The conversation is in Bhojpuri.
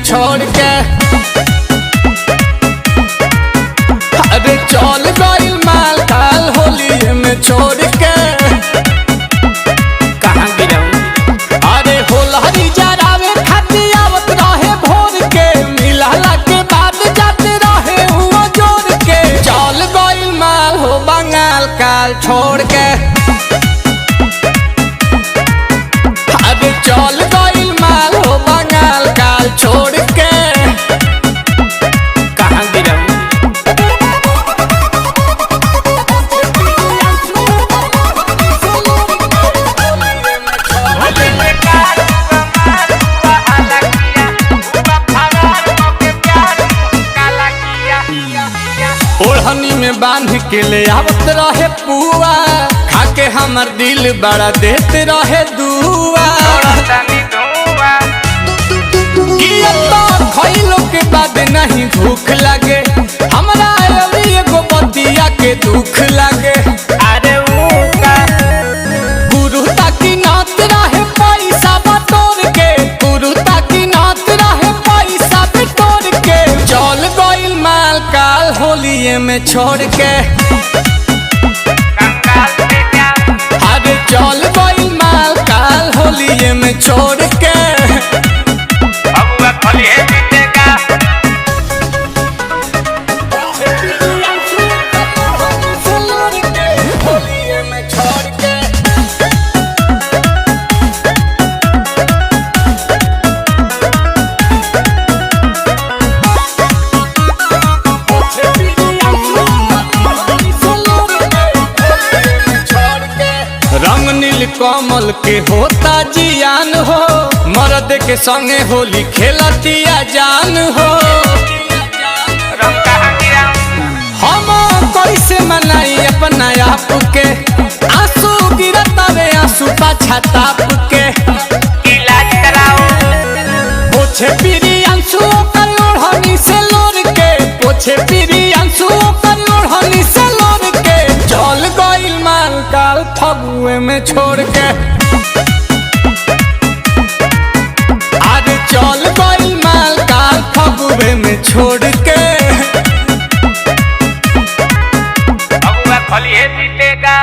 छोड़ के। अरे चल गइल माल काल होली में छोड़ के। कहाँ गिरऊ अरे होलहरी जरावे खातिर आवत रहे भोर के, मिलला के बाद जाते रहे हुआ जोड़ के। चल गइल माल हो बंगाल काल छोड़ के। अरे चल गइल माल हो बंगाल काल छोड़ के। कहाँ गिरऊ ओढ़नी में बांध के ले आवत रहे पुआ, खाके हमर दिल बड़ा देते रहे दुआ। खइलो के बाद नहीं भूख लगे, हमरा अभी एगो बतिया के दुख लगे। अरे गुरु ताकि नात रहे पैसा बटोर के, गुरु ताकि नात रहे पैसा बटोर के। चल गइल माल काल होलिये में छोड़ के। अरे चल गइल माल काल होलिये में छोड़ के। रंग नील कमल के होता जियान हो, मर्द के संगे होली खेलतिया जान हो। हम कैसे मनाई अपना आप के, आंसू गिरता वे आंसू पाछा ताप के। इलाज कराओ पोछे पीरी आंसू कर ओढ़नी से लोर के, पोछे पीरी आंसू कर ओढ़नी से लोर के। चल गइल माल काल फगुए में छोड़ के। अरे चल गइल माल काल फगुए में छोड़ के। फगुआ खलिए जीतेगा।